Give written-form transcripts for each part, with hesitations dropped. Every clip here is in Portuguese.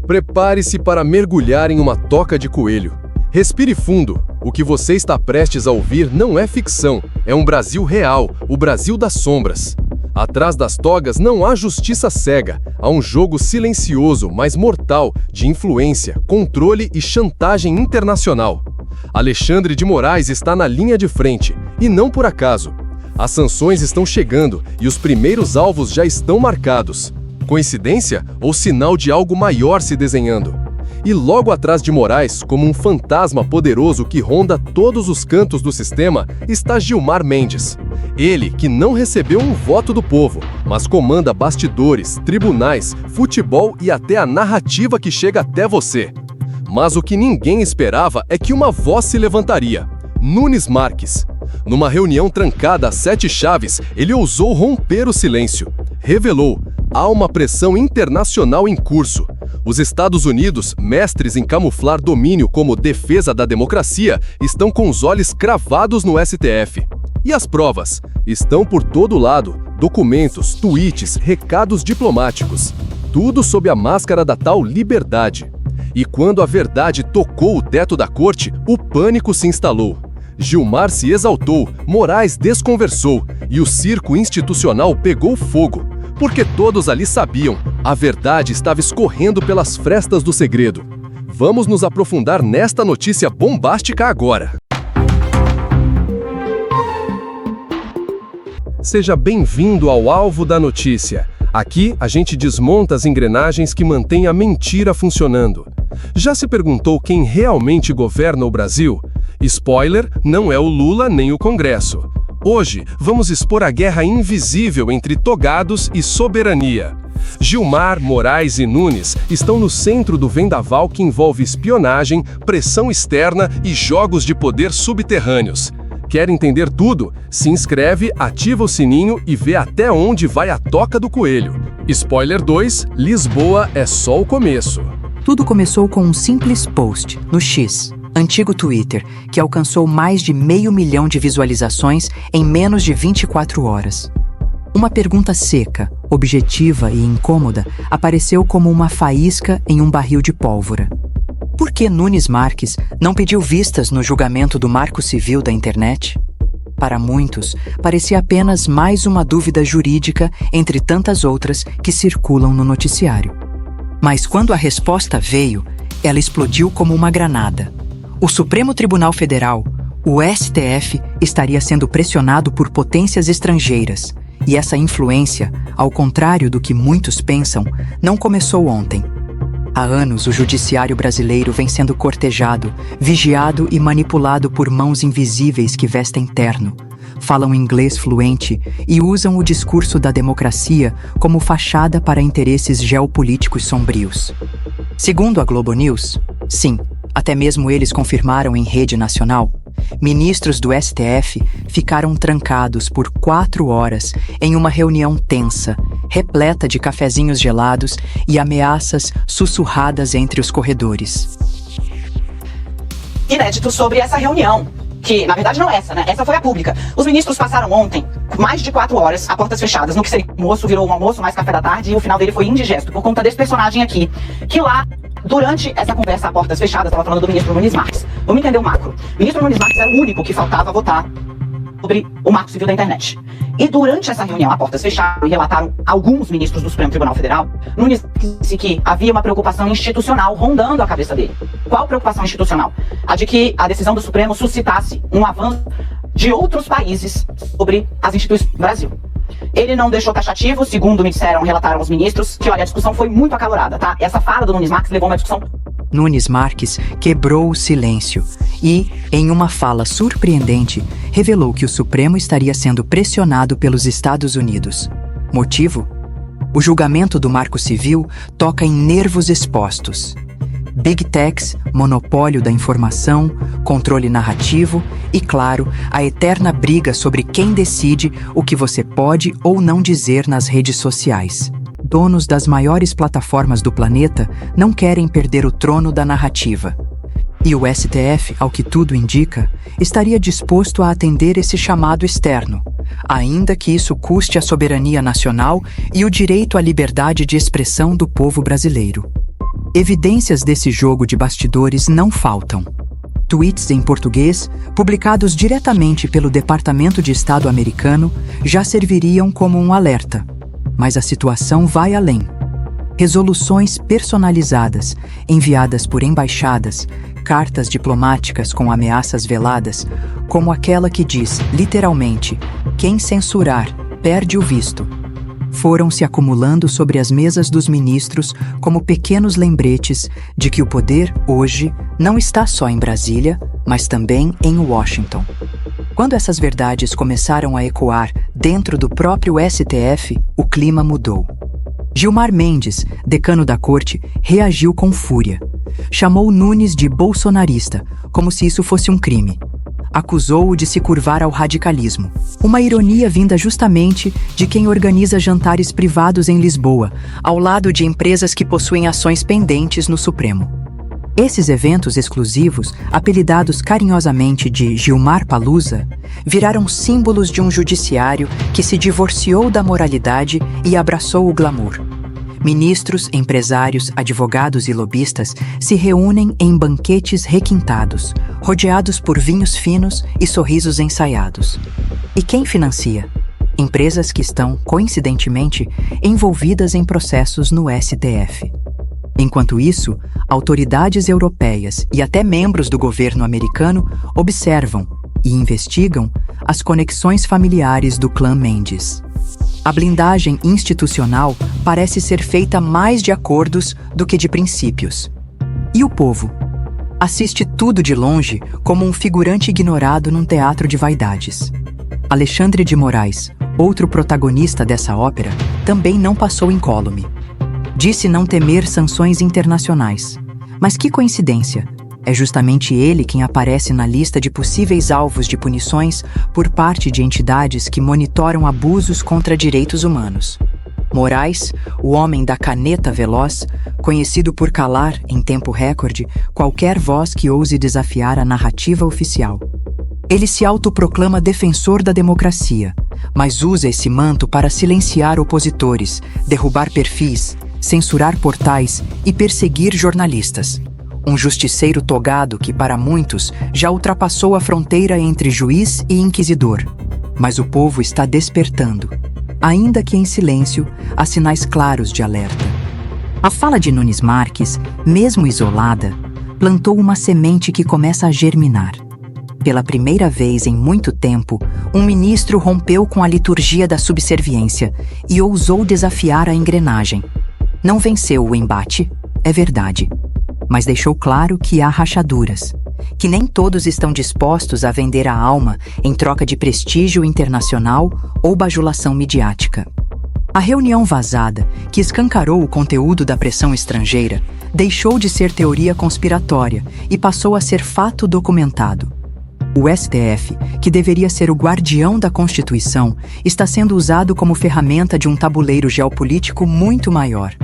Prepare-se para mergulhar em uma toca de coelho. Respire fundo. O que você está prestes a ouvir não é ficção, é um Brasil real, o Brasil das sombras. Atrás das togas não há justiça cega, há um jogo silencioso, mas mortal, de influência, controle e chantagem internacional. Alexandre de Moraes está na linha de frente, e não por acaso. As sanções estão chegando e os primeiros alvos já estão marcados. Coincidência ou sinal de algo maior se desenhando? E logo atrás de Moraes, como um fantasma poderoso que ronda todos os cantos do sistema, está Gilmar Mendes. Ele que não recebeu um voto do povo, mas comanda bastidores, tribunais, futebol e até a narrativa que chega até você. Mas o que ninguém esperava é que uma voz se levantaria: Nunes Marques. Numa reunião trancada a 7 chaves, ele ousou romper o silêncio. Revelou: há uma pressão internacional em curso. Os Estados Unidos, mestres em camuflar domínio como defesa da democracia, estão com os olhos cravados no STF. E as provas? Estão por todo lado: documentos, tweets, recados diplomáticos. Tudo sob a máscara da tal liberdade. E quando a verdade tocou o teto da corte, o pânico se instalou. Gilmar se exaltou, Moraes desconversou e o circo institucional pegou fogo. Porque todos ali sabiam, a verdade estava escorrendo pelas frestas do segredo. Vamos nos aprofundar nesta notícia bombástica agora. Seja bem-vindo ao alvo da notícia. Aqui a gente desmonta as engrenagens que mantêm a mentira funcionando. Já se perguntou quem realmente governa o Brasil? Spoiler, não é o Lula nem o Congresso. Hoje, vamos expor a guerra invisível entre togados e soberania. Gilmar, Moraes e Nunes estão no centro do vendaval que envolve espionagem, pressão externa e jogos de poder subterrâneos. Quer entender tudo? Se inscreve, ativa o sininho e vê até onde vai a toca do coelho. Spoiler 2, Lisboa é só o começo. Tudo começou com um simples post no X, antigo Twitter, que alcançou mais de 500 mil de visualizações em menos de 24 horas. Uma pergunta seca, objetiva e incômoda apareceu como uma faísca em um barril de pólvora. Por que Nunes Marques não pediu vistas no julgamento do Marco Civil da internet? Para muitos, parecia apenas mais uma dúvida jurídica entre tantas outras que circulam no noticiário. Mas quando a resposta veio, ela explodiu como uma granada. O Supremo Tribunal Federal, o STF, estaria sendo pressionado por potências estrangeiras. E essa influência, ao contrário do que muitos pensam, não começou ontem. Há anos, o judiciário brasileiro vem sendo cortejado, vigiado e manipulado por mãos invisíveis que vestem terno, falam inglês fluente e usam o discurso da democracia como fachada para interesses geopolíticos sombrios. Segundo a Globo News, sim, até mesmo eles confirmaram em rede nacional, ministros do STF ficaram trancados por 4 horas em uma reunião tensa, repleta de cafezinhos gelados e ameaças sussurradas entre os corredores. Inédito sobre essa reunião, que na verdade não é essa, né? Essa foi a pública. Os ministros passaram ontem mais de 4 horas a portas fechadas, no que seria almoço, virou um almoço mais café da tarde, e o final dele foi indigesto, por conta desse personagem aqui, que lá, durante essa conversa a portas fechadas, estava falando do ministro Nunes Marques. Vamos entender o macro. O ministro Nunes Marques era o único que faltava votar sobre o Marco Civil da internet. E durante essa reunião, a portas fechadas, e relataram alguns ministros do Supremo Tribunal Federal, Nunes disse que havia uma preocupação institucional rondando a cabeça dele. Qual preocupação institucional? A de que a decisão do Supremo suscitasse um avanço de outros países sobre as instituições do Brasil. Ele não deixou taxativo, segundo me disseram, relataram os ministros, que olha, a discussão foi muito acalorada, tá? Essa fala do Nunes Marques levou uma discussão. Nunes Marques quebrou o silêncio e, em uma fala surpreendente, revelou que o Supremo estaria sendo pressionado pelos Estados Unidos. Motivo? O julgamento do Marco Civil toca em nervos expostos. Big Techs, monopólio da informação, controle narrativo e, claro, a eterna briga sobre quem decide o que você pode ou não dizer nas redes sociais. Donos das maiores plataformas do planeta não querem perder o trono da narrativa. E o STF, ao que tudo indica, estaria disposto a atender esse chamado externo, ainda que isso custe a soberania nacional e o direito à liberdade de expressão do povo brasileiro. Evidências desse jogo de bastidores não faltam. Tweets em português, publicados diretamente pelo Departamento de Estado americano, já serviriam como um alerta. Mas a situação vai além. Resoluções personalizadas, enviadas por embaixadas, cartas diplomáticas com ameaças veladas, como aquela que diz, literalmente, quem censurar, perde o visto, foram se acumulando sobre as mesas dos ministros como pequenos lembretes de que o poder, hoje, não está só em Brasília, mas também em Washington. Quando essas verdades começaram a ecoar dentro do próprio STF, o clima mudou. Gilmar Mendes, decano da corte, reagiu com fúria. Chamou Nunes de bolsonarista, como se isso fosse um crime. Acusou-o de se curvar ao radicalismo. Uma ironia vinda justamente de quem organiza jantares privados em Lisboa, ao lado de empresas que possuem ações pendentes no Supremo. Esses eventos exclusivos, apelidados carinhosamente de Gilmar Palusa, viraram símbolos de um judiciário que se divorciou da moralidade e abraçou o glamour. Ministros, empresários, advogados e lobistas se reúnem em banquetes requintados, rodeados por vinhos finos e sorrisos ensaiados. E quem financia? Empresas que estão, coincidentemente, envolvidas em processos no STF. Enquanto isso, autoridades europeias e até membros do governo americano observam e investigam as conexões familiares do clã Mendes. A blindagem institucional parece ser feita mais de acordos do que de princípios. E o povo? Assiste tudo de longe como um figurante ignorado num teatro de vaidades. Alexandre de Moraes, outro protagonista dessa ópera, também não passou incólume. Disse não temer sanções internacionais. Mas que coincidência! É justamente ele quem aparece na lista de possíveis alvos de punições por parte de entidades que monitoram abusos contra direitos humanos. Moraes, o homem da caneta veloz, conhecido por calar, em tempo recorde, qualquer voz que ouse desafiar a narrativa oficial. Ele se autoproclama defensor da democracia, mas usa esse manto para silenciar opositores, derrubar perfis, censurar portais e perseguir jornalistas. Um justiceiro togado que, para muitos, já ultrapassou a fronteira entre juiz e inquisidor. Mas o povo está despertando. Ainda que em silêncio, há sinais claros de alerta. A fala de Nunes Marques, mesmo isolada, plantou uma semente que começa a germinar. Pela primeira vez em muito tempo, um ministro rompeu com a liturgia da subserviência e ousou desafiar a engrenagem. Não venceu o embate, é verdade, mas deixou claro que há rachaduras, que nem todos estão dispostos a vender a alma em troca de prestígio internacional ou bajulação midiática. A reunião vazada, que escancarou o conteúdo da pressão estrangeira, deixou de ser teoria conspiratória e passou a ser fato documentado. O STF, que deveria ser o guardião da Constituição, está sendo usado como ferramenta de um tabuleiro geopolítico muito maior.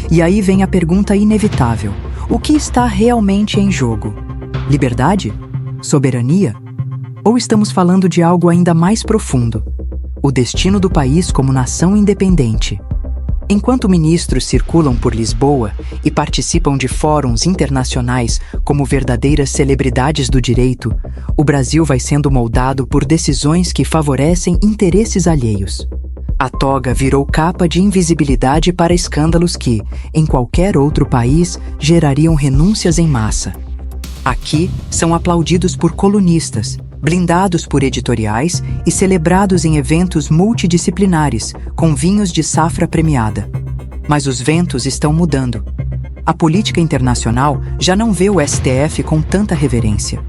E aí vem a pergunta inevitável: o que está realmente em jogo? Liberdade? Soberania? Ou estamos falando de algo ainda mais profundo? O destino do país como nação independente? Enquanto ministros circulam por Lisboa e participam de fóruns internacionais como verdadeiras celebridades do direito, o Brasil vai sendo moldado por decisões que favorecem interesses alheios. A toga virou capa de invisibilidade para escândalos que, em qualquer outro país, gerariam renúncias em massa. Aqui, são aplaudidos por colunistas, blindados por editoriais e celebrados em eventos multidisciplinares, com vinhos de safra premiada. Mas os ventos estão mudando. A política internacional já não vê o STF com tanta reverência.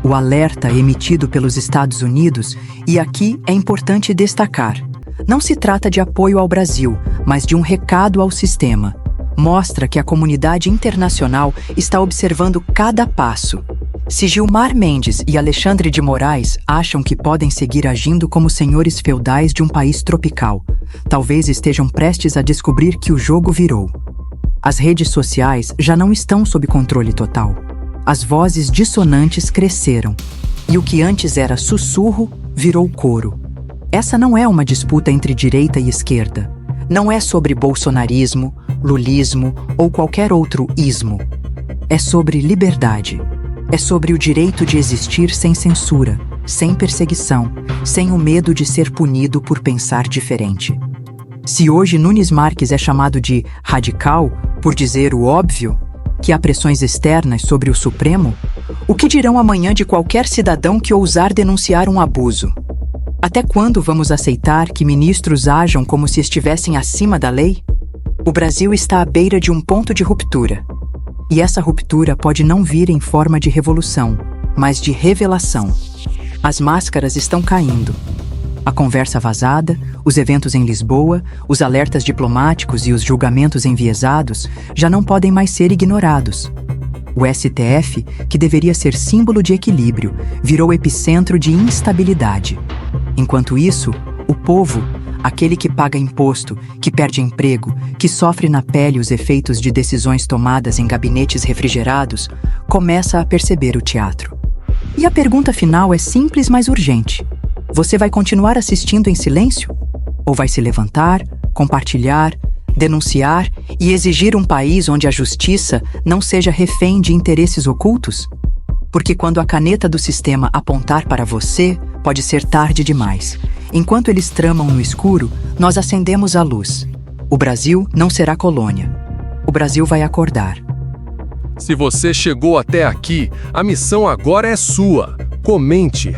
O alerta emitido pelos Estados Unidos, e aqui é importante destacar, não se trata de apoio ao Brasil, mas de um recado ao sistema. Mostra que a comunidade internacional está observando cada passo. Se Gilmar Mendes e Alexandre de Moraes acham que podem seguir agindo como senhores feudais de um país tropical, talvez estejam prestes a descobrir que o jogo virou. As redes sociais já não estão sob controle total. As vozes dissonantes cresceram, e o que antes era sussurro virou coro. Essa não é uma disputa entre direita e esquerda. não é sobre bolsonarismo, lulismo ou qualquer outro ismo. É sobre liberdade. É sobre o direito de existir sem censura, sem perseguição, sem o medo de ser punido por pensar diferente. Se hoje Nunes Marques é chamado de radical por dizer o óbvio, que há pressões externas sobre o Supremo, o que dirão amanhã de qualquer cidadão que ousar denunciar um abuso? Até quando vamos aceitar que ministros ajam como se estivessem acima da lei? O Brasil está à beira de um ponto de ruptura. E essa ruptura pode não vir em forma de revolução, mas de revelação. As máscaras estão caindo. A conversa vazada, os eventos em Lisboa, os alertas diplomáticos e os julgamentos enviesados já não podem mais ser ignorados. O STF, que deveria ser símbolo de equilíbrio, virou epicentro de instabilidade. Enquanto isso, o povo, aquele que paga imposto, que perde emprego, que sofre na pele os efeitos de decisões tomadas em gabinetes refrigerados, começa a perceber o teatro. E a pergunta final é simples, mas urgente. Você vai continuar assistindo em silêncio? Ou vai se levantar, compartilhar, denunciar e exigir um país onde a justiça não seja refém de interesses ocultos? Porque quando a caneta do sistema apontar para você, pode ser tarde demais. Enquanto eles tramam no escuro, nós acendemos a luz. O Brasil não será colônia. O Brasil vai acordar. Se você chegou até aqui, a missão agora é sua. Comente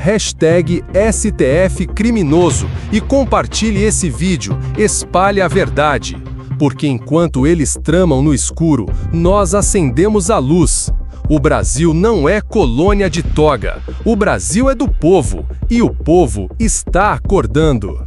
#STFcriminoso e compartilhe esse vídeo, espalhe a verdade. Porque enquanto eles tramam no escuro, nós acendemos a luz. O Brasil não é colônia de toga. O Brasil é do povo e o povo está acordando.